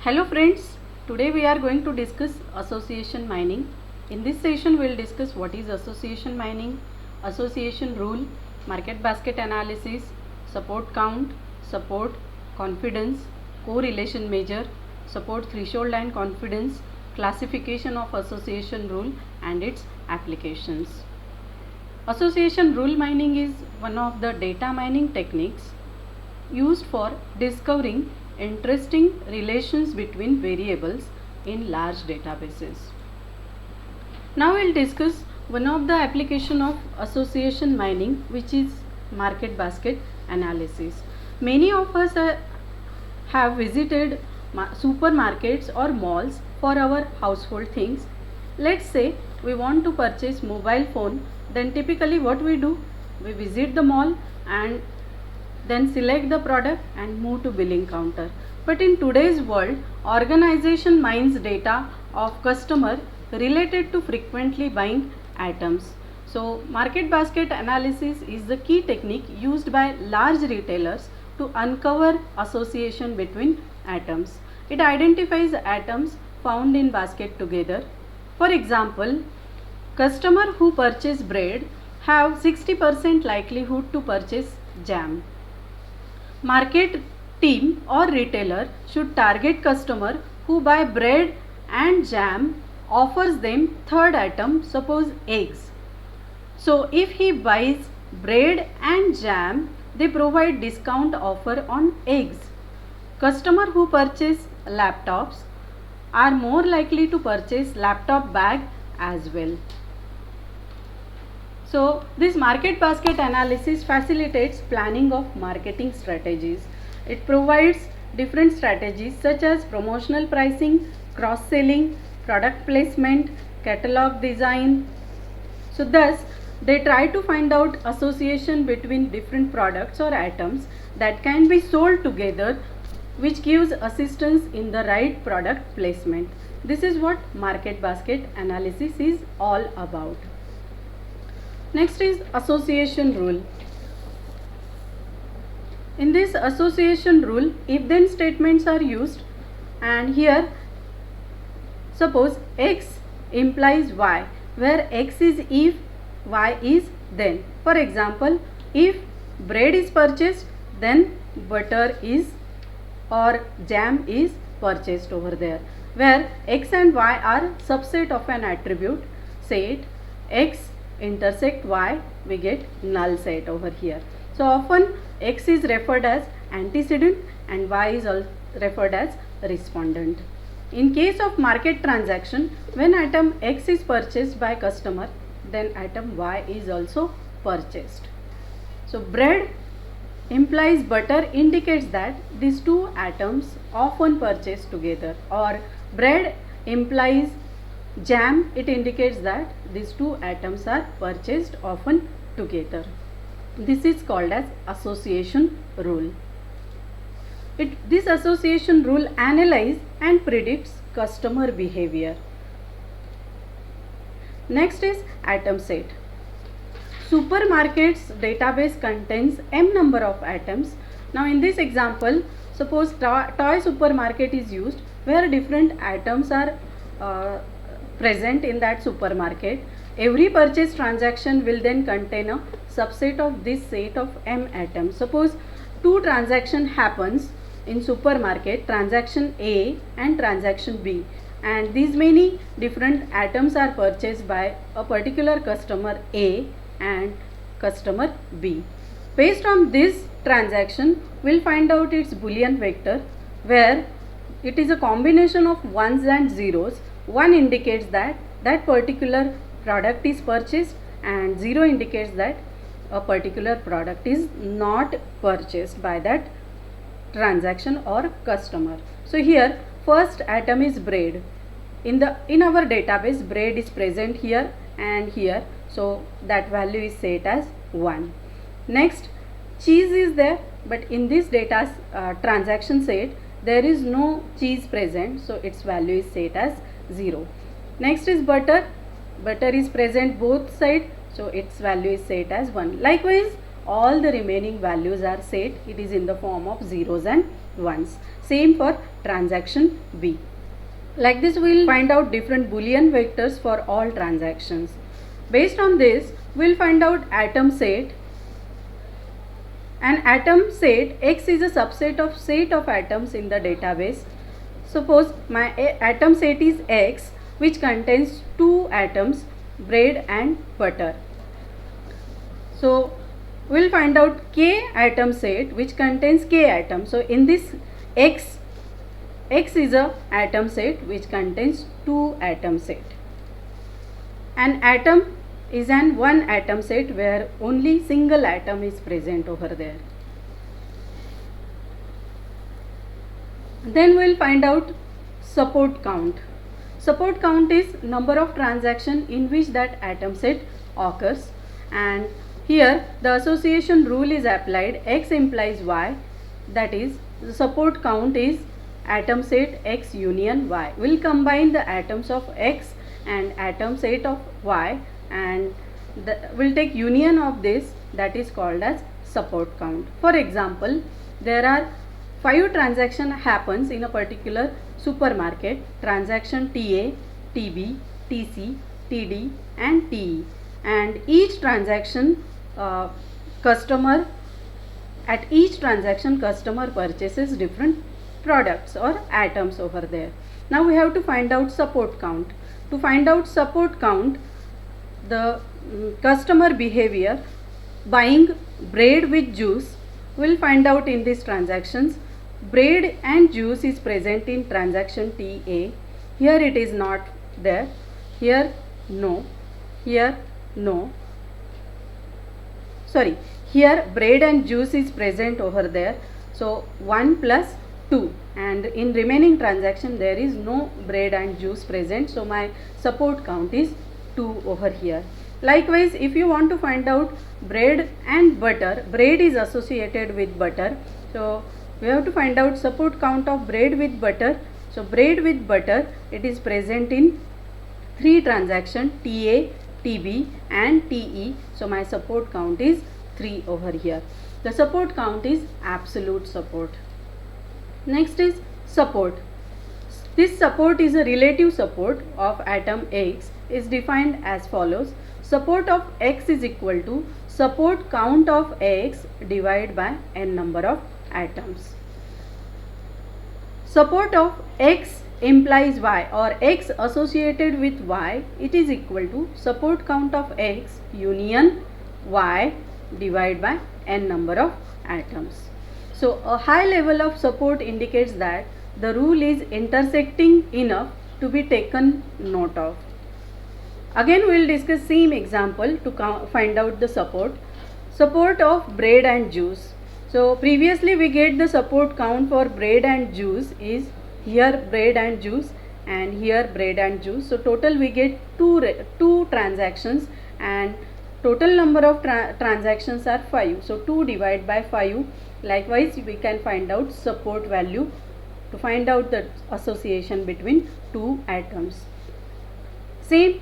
Hello friends, today we are going to discuss association mining. In this session we will discuss what is association mining, association rule, market basket analysis, support count, support, confidence, correlation measure, support threshold and confidence, classification of association rule and its applications. Association rule mining is one of the data mining techniques used for discovering interesting relations between variables in large databases. Now we will discuss one of the application of association mining, which is market basket analysis. Many of us have visited supermarkets or malls for our household things. Let's say we want to purchase mobile phone, then typically what we do? We visit the mall and then select the product and move to billing counter. But in today's world, organization mines data of customer related to frequently buying items. So market basket analysis is the key technique used by large retailers to uncover association between items. It identifies items found in basket together. For example, customer who purchase bread have 60% likelihood to purchase jam. Market team or retailer should target customer who buy bread and jam, offers them third item, suppose eggs. So if he buys bread and jam, they provide discount offer on eggs. Customer who purchase laptops are more likely to purchase laptop bag as well. So this market basket analysis facilitates planning of marketing strategies. It provides different strategies such as promotional pricing, cross-selling, product placement, catalog design. So thus they try to find out association between different products or items that can be sold together, which gives assistance in the right product placement. This is what market basket analysis is all about. Next is association rule. In this association rule, if then statements are used, and here suppose X implies Y, where X is if, Y is then. For example, if bread is purchased, then butter is or jam is purchased over there, where X and Y are subset of an attribute. Say it X intersect Y, we get null set over here. So often X is referred as antecedent and Y is referred as respondent. In case of market transaction, when item X is purchased by customer, then item Y is also purchased. So bread implies butter indicates that these two items often purchased together, or bread implies jam, it indicates that these two items are purchased often together. This is called as association rule. This association rule analyzes and predicts customer behavior. Next is item set. Supermarket's database contains m number of items. Now in this example, suppose toy supermarket is used, where different items are present in that supermarket. Every purchase transaction will then contain a subset of this set of m items. Suppose two transaction happens in supermarket, transaction A and transaction B, and these many different items are purchased by a particular customer A and customer B. Based on this transaction, we'll find out its Boolean vector, where it is a combination of ones and zeros. 1 indicates that that particular product is purchased, and 0 indicates that a particular product is not purchased by that transaction or customer. So here first item is bread. In our database, bread is present here and here, so that value is set as 1. Next, cheese is there, but in this data transaction set there is no cheese present, so its value is set as 0. Next is butter. Butter is present both sides, so its value is set as 1. Likewise, all the remaining values are set, it is in the form of zeros and once. Same for transaction B. Like this, we will find out different Boolean vectors for all transactions. Based on this, we will find out atom set. An atom set X is a subset of set of atoms in the database. Suppose my atom set is X, which contains two atoms, bread and butter. So we will find out K atom set, which contains K atoms. So in this X is a atom set which contains two atom set. An atom is an one atom set where only single atom is present over there. Then we will find out support count. Support count is number of transactions in which that atom set occurs, and here the association rule is applied. X implies Y, that is the support count is atom set X union Y. We will combine the atoms of X and atom set of Y and we will take union of this, that is called as support count. For example, there are 5 transactions happens in a particular supermarket: transaction TA, TB, TC, TD and TE, and each transaction customer purchases different products or atoms over there. Now we have to find out support count. To find out support count, the customer behavior buying bread with juice, we will find out in these transactions. Bread and juice is present in transaction TA. Here it is not there. Here no. Here no. Sorry. Here bread and juice is present over there. So 1 plus 2, and in remaining transaction there is no bread and juice present. So my support count is 2 over here. Likewise, if you want to find out bread and butter, bread is associated with butter. So we have to find out support count of bread with butter. So bread with butter, it is present in 3 transactions, TA, TB and TE. So my support count is 3 over here. The support count is absolute support. Next is support. This support is a relative support of atom X, is defined as follows. Support of X is equal to support count of X divided by n number of atoms. Support of X implies Y, or X associated with Y, it is equal to support count of X union Y divided by n number of atoms. So a high level of support indicates that the rule is intersecting enough to be taken note of. Again we will discuss same example to find out the support. Support of bread and juice. So previously we get the support count for bread and juice is here bread and juice and here bread and juice. So total we get two transactions, and total number of transactions are 5. So 2 divided by 5. Likewise we can find out support value to find out the association between two atoms. Same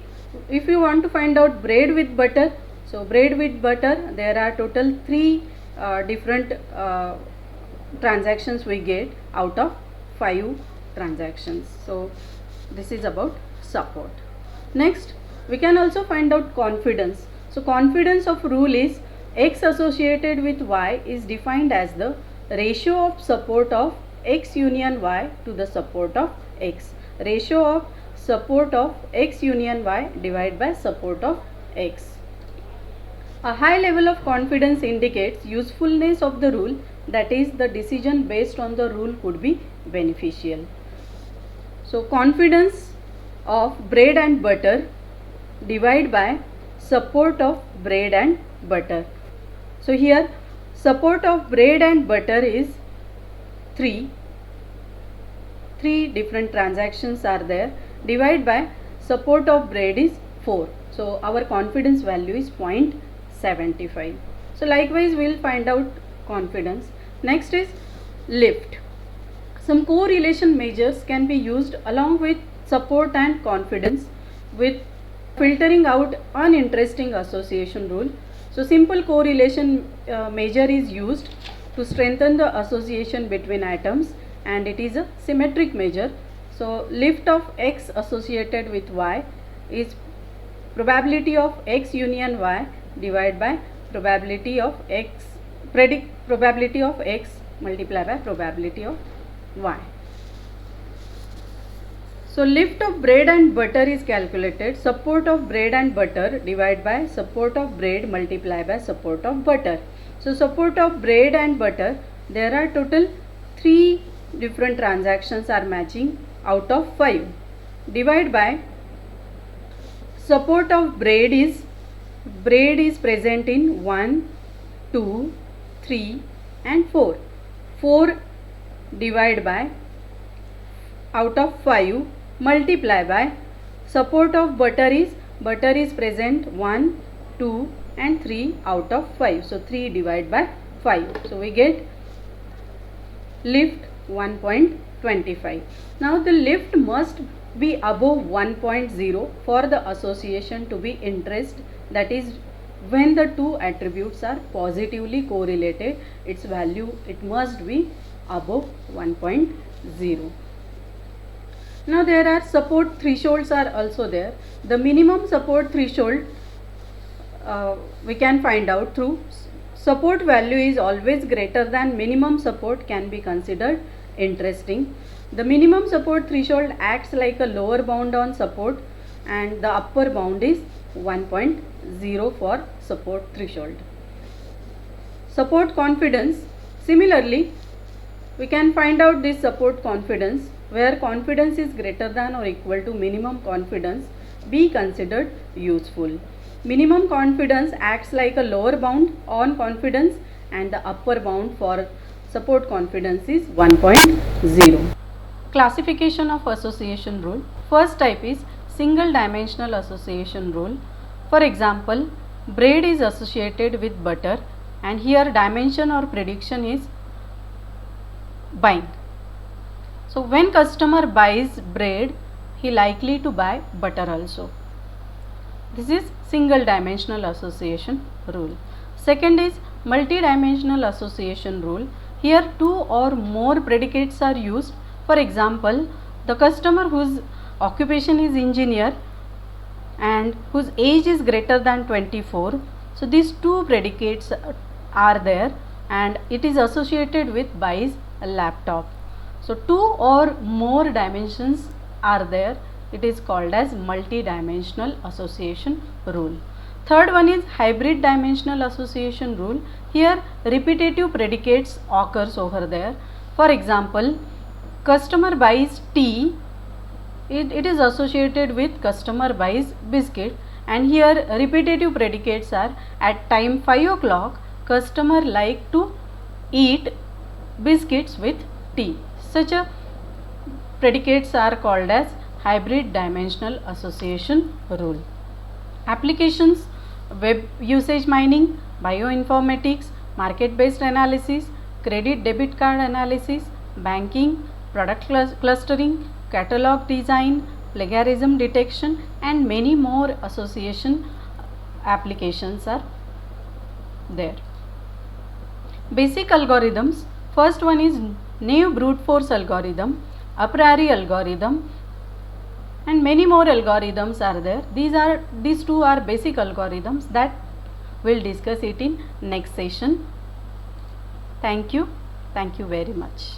if you want to find out bread with butter. So bread with butter, there are total 3 different transactions we get out of 5 transactions. So this is about support. Next we can also find out confidence. So confidence of rule is X associated with Y is defined as the ratio of support of X union Y to the support of X. Ratio of support of X union Y divided by support of X. A high level of confidence indicates usefulness of the rule, that is the decision based on the rule could be beneficial. So confidence of bread and butter divided by support of bread and butter. So here support of bread and butter is 3 different transactions are there, divided by support of bread is 4. So our confidence value is 0.75. So likewise we will find out confidence. Next is lift. Some correlation measures can be used along with support and confidence with filtering out uninteresting association rule. So simple correlation measure is used. to strengthen the association between atoms, and it is a symmetric measure. So lift of X associated with Y is probability of X union Y divided by probability of X, probability of X multiplied by probability of Y. So lift of bread and butter is calculated. Support of bread and butter divided by support of bread multiplied by support of butter. So support of bread and butter, there are total 3 different transactions are matching out of 5. Divide by support of bread is present in 1, 2, 3 and 4. 4 divide by out of 5 multiply by support of butter is present 1, 2 and 3 out of 5. So 3 divided by 5. So we get lift 1.25. Now the lift must be above 1.0 for the association to be interest, that is when the two attributes are positively correlated, its value it must be above 1.0. Now there are support thresholds are also there. The minimum support threshold we can find out through support value is always greater than minimum support can be considered interesting. The minimum support threshold acts like a lower bound on support and the upper bound is 1.0 for support threshold. Support confidence, similarly we can find out this support confidence where confidence is greater than or equal to minimum confidence be considered useful. Minimum confidence acts like a lower bound on confidence and the upper bound for support confidence is 1.0. Classification of association rule. First type is single dimensional association rule. For example, bread is associated with butter and here dimension or prediction is buying. So when customer buys bread, he likely to buy butter also. This is single dimensional association rule. Second is multi-dimensional association rule. Here 2 or more predicates are used. For example, the customer whose occupation is engineer and whose age is greater than 24. So these 2 predicates are there and it is associated with buys a laptop. So 2 or more dimensions are there. It is called as multi-dimensional association rule. Third one is hybrid dimensional association rule. Here repetitive predicates occurs over there. For example, customer buys tea. It is associated with customer buys biscuit and here repetitive predicates are at time 5 o'clock customer like to eat biscuits with tea. Such a predicates are called as hybrid dimensional association rule. Applications: web usage mining, bioinformatics, market based analysis, credit debit card analysis, banking, product clustering, catalog design, plagiarism detection and many more association applications are there. Basic algorithms. First one is naive brute force algorithm, a priori algorithm and many more algorithms are there. These 2 are basic algorithms that we'll discuss it in next session. Thank you very much.